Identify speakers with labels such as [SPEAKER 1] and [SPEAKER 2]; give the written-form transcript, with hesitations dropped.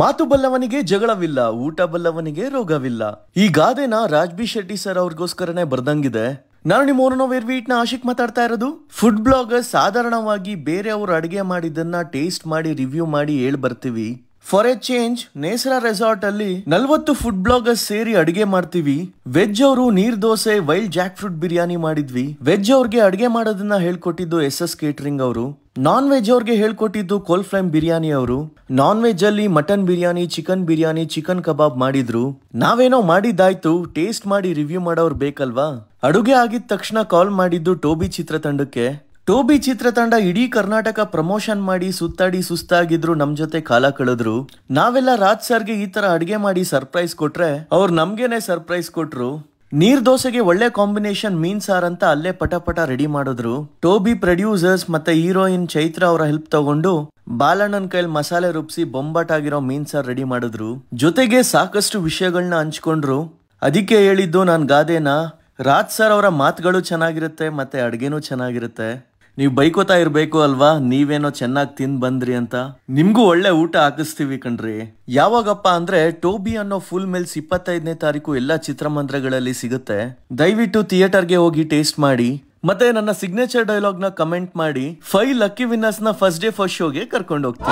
[SPEAKER 1] ಮಾತು ಬಲ್ಲವನಿಗೆ ಜಗಳವಿಲ್ಲ, ಊಟ ಬಲ್ಲವನಿಗೆ ರೋಗವಿಲ್ಲ. ಈ ಗಾದೆನ ರಾಜ್ಬಿ ಶೆಟ್ಟಿ ಸರ್ ಅವ್ರಿಗೋಸ್ಕರನೇ ಬರ್ದಂಗಿದೆ. ನಾನು ನಿಮ್ಮ ಓನೋ ವೇರ್ವೀಟ್ನ ಆಶಿಕ್ ಮಾತಾಡ್ತಾ ಇರೋದು. ಫುಡ್ ಬ್ಲಾಗರ್ ಸಾಧಾರಣವಾಗಿ ಬೇರೆಯವರು ಅಡಿಗೆ ಮಾಡಿದ್ದನ್ನ ಟೇಸ್ಟ್ ಮಾಡಿ ರಿವ್ಯೂ ಮಾಡಿ ಹೇಳ್ ಬರ್ತೀವಿ. For A change Nesara resort ಅಲ್ಲಿ 40 ಫುಡ್ ಬ್ಲಾಗರ್ಸ್ ಸೇರಿ ಅಡಿಗೆ ಮಾಡ್ತೀವಿ. ವೆಜ್ ಅವರು ನೀರ್ dosa, wild Jack fruit biryani ಮಾಡಿದ್ವಿ. ವೆಜ್ ಅವ್ರಿಗೆ ಅಡಿಗೆ ಮಾಡೋದನ್ನ ಹೇಳ್ಕೊಟ್ಟಿದ್ದು SS ಕೇಟರಿಂಗ್ ಅವರು. ನಾನ್ ವೆಜ್ ಅವ್ರಿಗೆ ಹೇಳ್ಕೊಟ್ಟಿದ್ದು ಕೋಲ್ ಫ್ಲೇಮ್ ಬಿರಿಯಾನಿ ಅವರು. ನಾನ್ ವೆಜ್ ಅಲ್ಲಿ mutton biryani, chicken biryani, chicken kebab ಮಾಡಿದ್ರು. ನಾವೇನೋ ಮಾಡಿದ್ದಾಯ್ತು, ಟೇಸ್ಟ್ ಮಾಡಿ ರಿವ್ಯೂ ಮಾಡೋರು ಬೇಕಲ್ವಾ. ಅಡುಗೆ ಆಗಿದ ತಕ್ಷಣ ಕಾಲ್ ಮಾಡಿದ್ದು ಟೋಬಿ ಚಿತ್ರತಂಡಕ್ಕೆ. ಟೋಬಿ ಚಿತ್ರತಂಡ ಇಡೀ ಕರ್ನಾಟಕ ಪ್ರಮೋಷನ್ ಮಾಡಿ ಸುತ್ತಾಡಿ ಸುಸ್ತಾಗಿದ್ರು, ನಮ್ ಜೊತೆ ಕಾಲ ಕಳೆದ್ರು. ನಾವೆಲ್ಲ ರಾಜ್ ಸರ್ಗೆ ಈ ತರ ಅಡಿಗೆ ಮಾಡಿ ಸರ್ಪ್ರೈಸ್ ಕೊಟ್ರೆ ಅವ್ರು ನಮ್ಗೇನೆ ಸರ್ಪ್ರೈಸ್ ಕೊಟ್ರು. ನೀರ್ ದೋಸೆಗೆ ಒಳ್ಳೆ ಕಾಂಬಿನೇಷನ್ ಮೀನ್ ಸಾರ್ ಅಂತ ಅಲ್ಲೇ ಪಟ ರೆಡಿ ಮಾಡಿದ್ರು. ಟೋಬಿ ಪ್ರೊಡ್ಯೂಸರ್ಸ್ ಮತ್ತೆ ಹೀರೋಯಿನ್ ಚೈತ್ರ ಅವರ ಹೆಲ್ಪ್ ತಗೊಂಡು ಬಾಲಣ್ಣನ್ ಕೈಲ್ ಮಸಾಲೆ ರುಬ್ಸಿ ಬೊಂಬಾಟಾಗಿರೋ ಮೀನ್ ಸಾರ್ ರೆಡಿ ಮಾಡಿದ್ರು. ಜೊತೆಗೆ ಸಾಕಷ್ಟು ವಿಷಯಗಳನ್ನ ಹಂಚ್ಕೊಂಡ್ರು. ಅದಕ್ಕೆ ಹೇಳಿದ್ದು ನಾನ್ ಗಾದೆನ, ರಾಜ್ ಸರ್ ಅವರ ಮಾತುಗಳು ಚೆನ್ನಾಗಿರುತ್ತೆ ಮತ್ತೆ ಅಡ್ಗೆನೂ ಚೆನ್ನಾಗಿರುತ್ತೆ. ನೀವು ಬೈಕೋತಾ ಇರ್ಬೇಕು ಅಲ್ವಾ, ನೀವೇನೋ ಚೆನ್ನಾಗಿ ತಿಂದ್ ಬಂದ್ರಿ ಅಂತ. ನಿಮ್ಗೂ ಒಳ್ಳೆ ಊಟ ಹಾಕಿಸ್ತೀವಿ ಕಣ್ರಿ. ಯಾವಾಗಪ್ಪ ಅಂದ್ರೆ ಟೋಬಿ ಅನ್ನೋ ಫುಲ್ ಮೆಲ್ಸ್ 25ನೇ ತಾರೀಕು ಎಲ್ಲಾ ಚಿತ್ರಮಂದಿರಗಳಲ್ಲಿ ಸಿಗುತ್ತೆ. ದಯವಿಟ್ಟು ಥಿಯೇಟರ್ಗೆ ಹೋಗಿ ಟೇಸ್ಟ್ ಮಾಡಿ. ಮತ್ತೆ ನನ್ನ ಸಿಗ್ನೇಚರ್ ಡೈಲಾಗ್ ನ ಕಮೆಂಟ್ ಮಾಡಿ. 5 ಲಕ್ಕಿ ವಿನ್ನರ್ಸ್ ನ ಫಸ್ಟ್ ಡೇ ಫಸ್ಟ್ ಶೋಗೆ ಕರ್ಕೊಂಡು ಹೋಗ್ತೀನಿ.